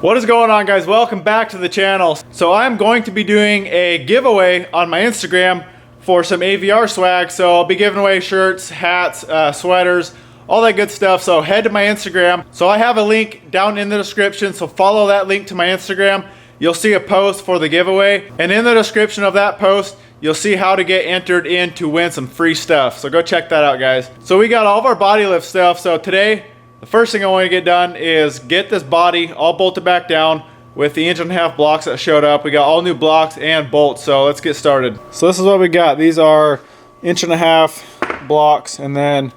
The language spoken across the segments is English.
What is going on, guys? Welcome back to the channel. So I'm going to be doing a giveaway on my Instagram for some AVR swag. So I'll be giving away shirts, hats, sweaters, all that good stuff. So head to my Instagram. So I have a link down in the description, so follow that link to my Instagram. You'll see a post for the giveaway, and in the description of that post you'll see how to get entered in to win some free stuff. So go check that out, guys. So we got all of our body lift stuff. So today the first thing I want to get done is get this body all bolted back down with the 1.5 inch blocks that showed up. We got all new blocks and bolts, so let's get started. So this is what we got. These are 1.5 inch blocks and then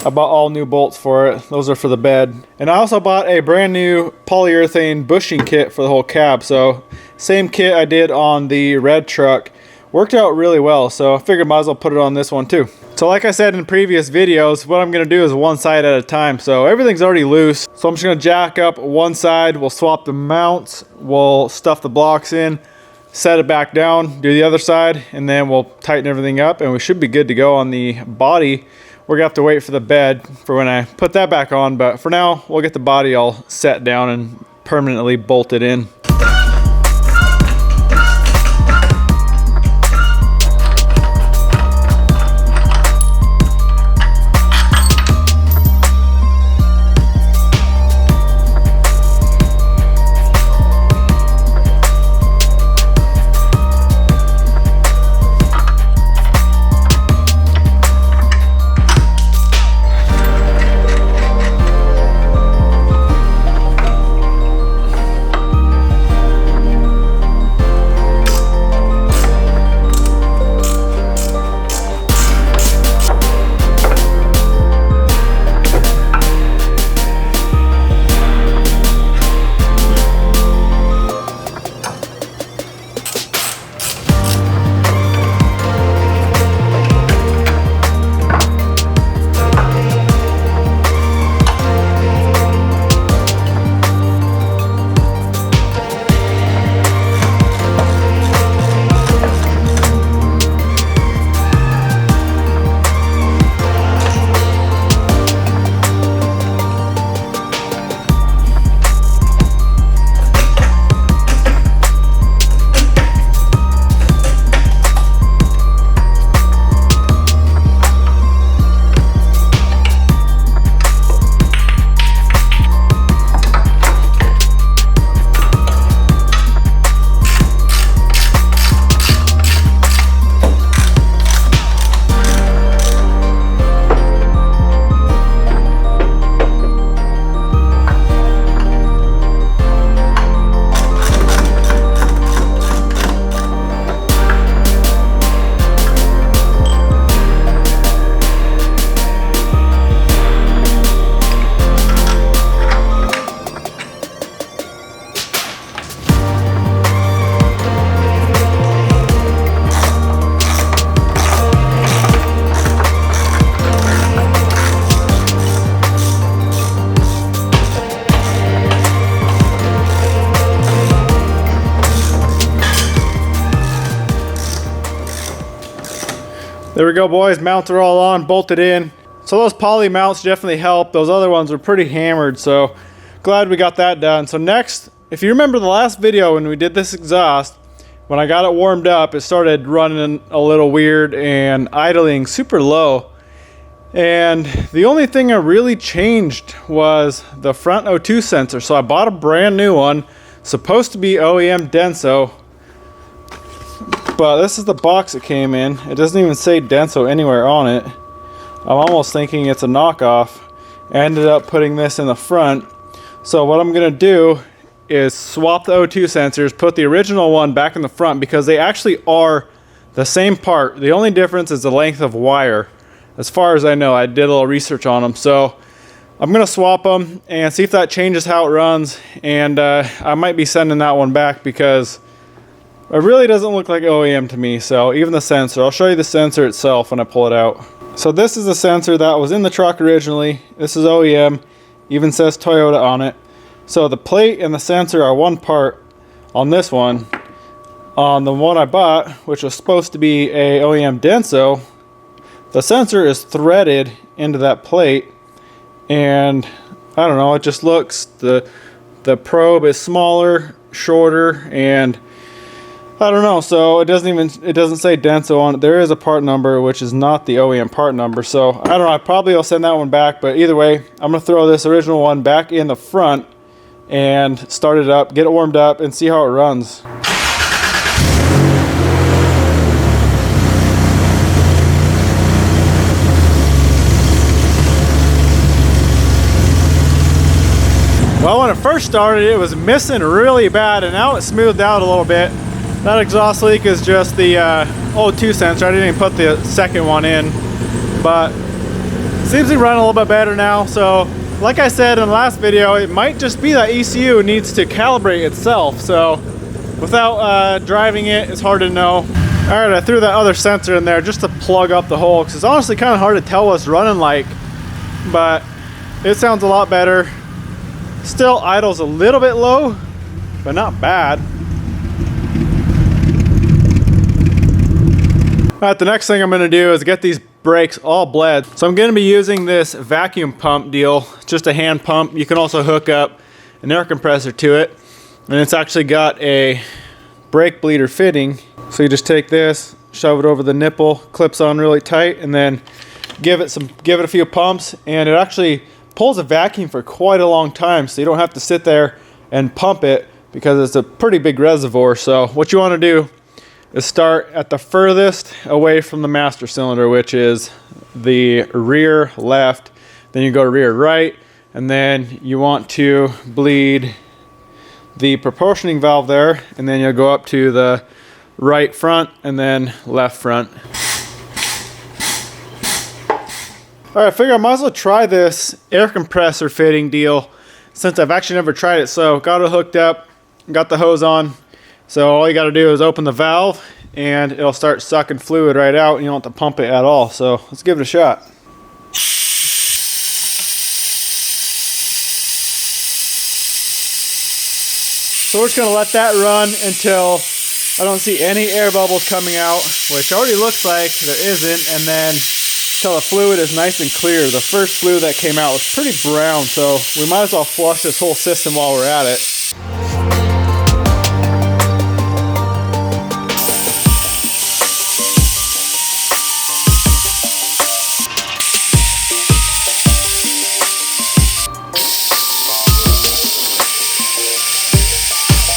about all new bolts for it. Those are for the bed. And I also bought a brand new polyurethane bushing kit for the whole cab. So same kit I did on the red truck. Worked out really well, so I figured might as well put it on this one too. So like I said in previous videos, what I'm gonna do is one side at a time. So everything's already loose. So I'm just gonna jack up one side, we'll swap the mounts, we'll stuff the blocks in, set it back down, do the other side, and then we'll tighten everything up and we should be good to go on the body. We're gonna have to wait for the bed for when I put that back on, but for now, we'll get the body all set down and permanently bolted in. There we go, boys. Mounts are all on, bolted in. So those poly mounts definitely help. Those other ones were pretty hammered, so glad we got that done. So next, if you remember the last video when we did this exhaust, when I got it warmed up, it started running a little weird and idling super low. And the only thing I really changed was the front O2 sensor. So I bought a brand new one, supposed to be OEM Denso. But this is the box it came in. It doesn't even say Denso anywhere on it. I'm almost thinking it's a knockoff. I ended up putting this in the front. So what I'm gonna do is swap the O2 sensors, put the original one back in the front because they actually are the same part. The only difference is the length of wire. As far as I know, I did a little research on them. So I'm gonna swap them and see if that changes how it runs. And I might be sending that one back because it really doesn't look like OEM to me. So even the sensor, I'll show you the sensor itself when I pull it out. So this is the sensor that was in the truck originally. This is OEM, even says Toyota on it. So the plate and the sensor are one part on this one. On the one I bought, which was supposed to be a OEM Denso, the sensor is threaded into that plate, and I don't know, it just looks, the the probe is smaller, shorter, and I don't know, so it doesn't say Denso on it. There is a part number, which is not the OEM part number, so I don't know, I probably will send that one back, but either way, I'm gonna throw this original one back in the front and start it up, get it warmed up, and see how it runs. Well, when it first started, it was missing really bad, and now it's smoothed out a little bit. That exhaust leak is just the O2 sensor. I didn't even put the second one in, but it seems to run a little bit better now. So, like I said in the last video, it might just be that ECU needs to calibrate itself. So, without driving it, it's hard to know. All right, I threw that other sensor in there just to plug up the hole, because it's honestly kind of hard to tell what it's running like, but it sounds a lot better. Still idles a little bit low, but not bad. Alright, the next thing I'm going to do is get these brakes all bled. So I'm going to be using this vacuum pump deal, just a hand pump. You can also hook up an air compressor to it, and it's actually got a brake bleeder fitting. So you just take this, shove it over the nipple, clips on really tight, and then give it a few pumps, and it actually pulls a vacuum for quite a long time, so you don't have to sit there and pump it because it's a pretty big reservoir. So what you want to do is start at the furthest away from the master cylinder, which is the rear left. Then you go to rear right, and then you want to bleed the proportioning valve there, and then you'll go up to the right front and then left front. All right, I figure I might as well try this air compressor fitting deal since I've actually never tried it. So got it hooked up, got the hose on. So all you got to do is open the valve and it'll start sucking fluid right out, and you don't have to pump it at all. So let's give it a shot. So we're just going to let that run until I don't see any air bubbles coming out, which already looks like there isn't, and then until the fluid is nice and clear. The first fluid that came out was pretty brown, so we might as well flush this whole system while we're at it.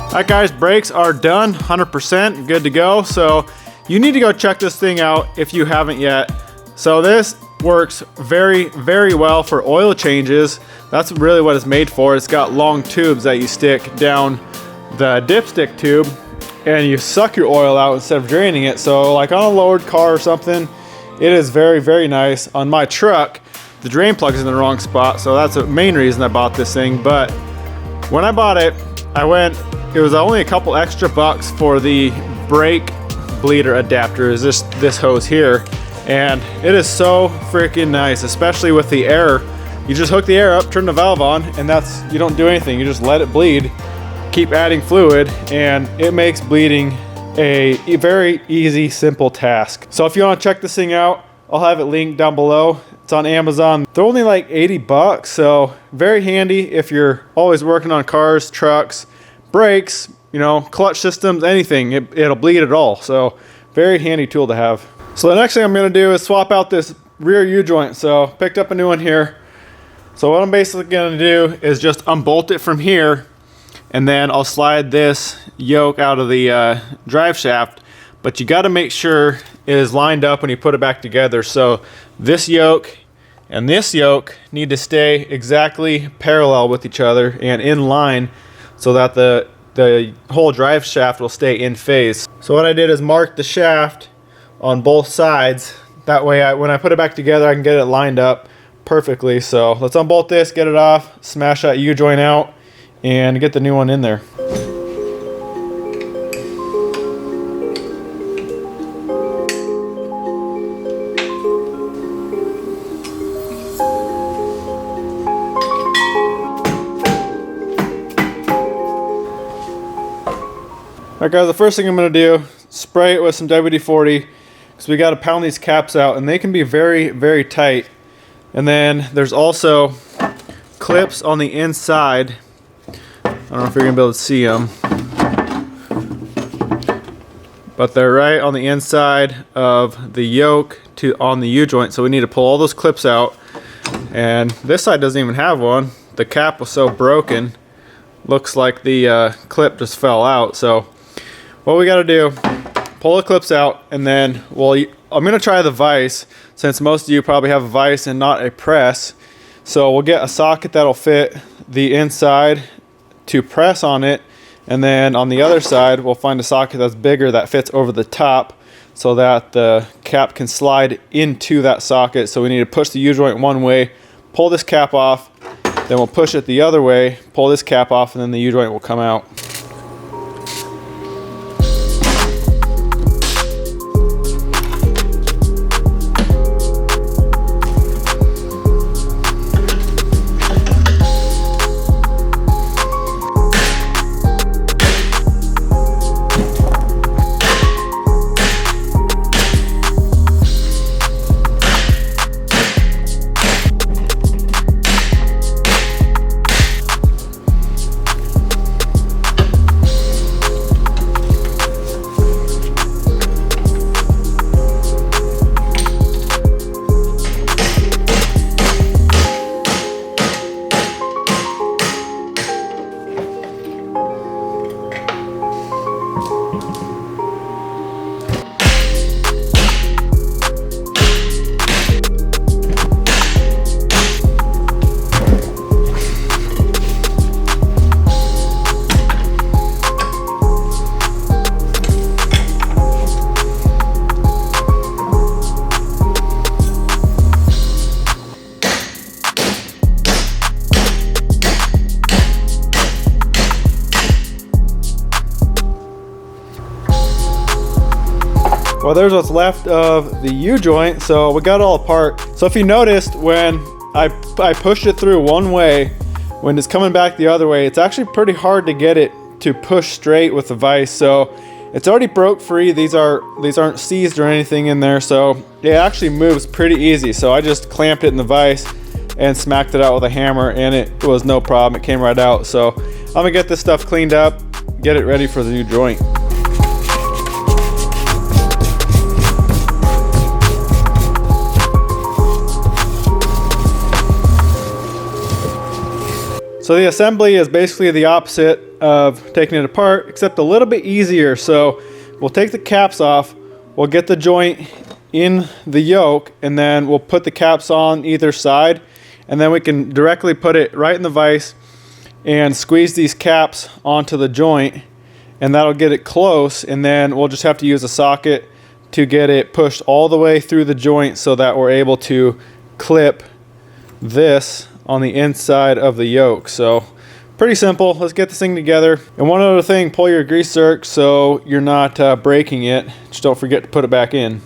Alright guys, brakes are done, 100%, good to go. So you need to go check this thing out if you haven't yet. So this works very, very well for oil changes. That's really what it's made for. It's got long tubes that you stick down the dipstick tube and you suck your oil out instead of draining it. So like on a lowered car or something, it is very, very nice. On my truck, the drain plug is in the wrong spot, so that's the main reason I bought this thing. But when I bought it, it was only a couple extra bucks for the brake bleeder adapter, is this hose here. And it is so freaking nice, especially with the air. You just hook the air up, turn the valve on, and you don't do anything. You just let it bleed, keep adding fluid, and it makes bleeding a very easy, simple task. So if you want to check this thing out, I'll have it linked down below. It's on Amazon. They're only like 80 bucks, so very handy if you're always working on cars, trucks, brakes, you know, clutch systems, anything. It'll bleed it all. So very handy tool to have. So the next thing I'm going to do is swap out this rear U-joint. So picked up a new one here. So what I'm basically going to do is just unbolt it from here, and then I'll slide this yoke out of the drive shaft. But you got to make sure it is lined up when you put it back together. So this yoke and this yoke need to stay exactly parallel with each other and in line, so that the whole drive shaft will stay in phase. So what I did is mark the shaft on both sides. That way when I put it back together, I can get it lined up perfectly. So let's unbolt this, get it off, smash that U-joint out, and get the new one in there. Alright guys, the first thing I'm going to do, spray it with some WD-40, because we got to pound these caps out, and they can be very, very tight. And then there's also clips on the inside I don't know if you're gonna be able to see them, but they're right on the inside of the yoke on the U-joint, so we need to pull all those clips out. And this side doesn't even have one. The cap was so broken, looks like the clip just fell out. So what we got to do, pull the clips out, and then I'm gonna try the vise, since most of you probably have a vise and not a press. So we'll get a socket that'll fit the inside to press on it, and then on the other side we'll find a socket that's bigger that fits over the top so that the cap can slide into that socket. So we need to push the U-joint one way, pull this cap off, then we'll push it the other way, pull this cap off, and then the U-joint will come out. Well, there's what's left of the U-joint, so we got it all apart. So if you noticed, when I pushed it through one way, when it's coming back the other way, it's actually pretty hard to get it to push straight with the vise. So it's already broke free. These aren't seized or anything in there, so it actually moves pretty easy. So I just clamped it in the vise and smacked it out with a hammer, and it was no problem. It came right out. So I'm gonna get this stuff cleaned up, get it ready for the new joint. So the assembly is basically the opposite of taking it apart, except a little bit easier. So we'll take the caps off, we'll get the joint in the yoke, and then we'll put the caps on either side, and then we can directly put it right in the vise and squeeze these caps onto the joint, and that'll get it close. And then we'll just have to use a socket to get it pushed all the way through the joint so that we're able to clip this on the inside of the yoke. So pretty simple. Let's get this thing together. And one other thing, pull your grease zerk so you're not breaking it. Just don't forget to put it back in.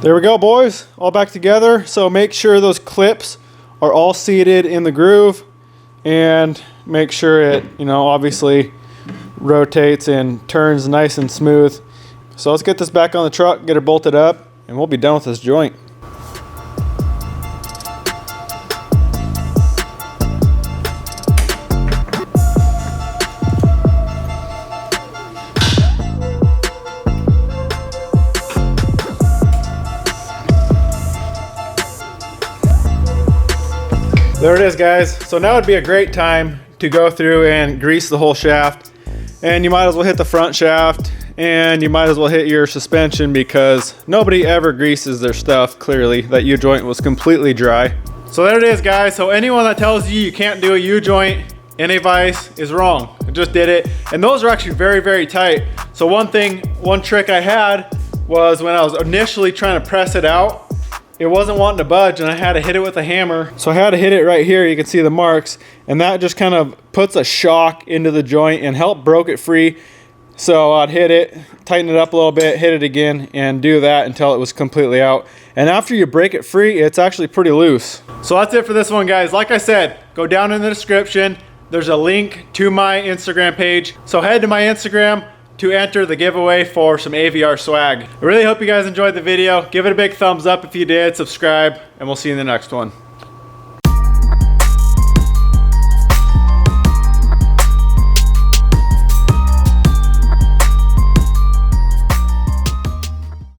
There we go, boys, all back together. So make sure those clips are all seated in the groove, and make sure it, obviously rotates and turns nice and smooth. So let's get this back on the truck, get her bolted up, and we'll be done with this joint. There it is, guys. So now would be a great time to go through and grease the whole shaft. And you might as well hit the front shaft, and you might as well hit your suspension, because nobody ever greases their stuff, clearly. That U-joint was completely dry. So there it is, guys. So anyone that tells you you can't do a U-joint in a vise is wrong. I just did it. And those are actually very, very tight. So one trick I had was when I was initially trying to press it out, it wasn't wanting to budge, and I had to hit it with a hammer. So I had to hit it right here. You can see the marks, and that just kind of puts a shock into the joint and help broke it free. So I'd hit it, tighten it up a little bit, hit it again, and do that until it was completely out. And after you break it free, it's actually pretty loose. So that's it for this one, guys. Like I said, go down in the description. There's a link to my Instagram page. So head to my Instagram to enter the giveaway for some AVR swag. I really hope you guys enjoyed the video. Give it a big thumbs up if you did, subscribe, and we'll see you in the next one.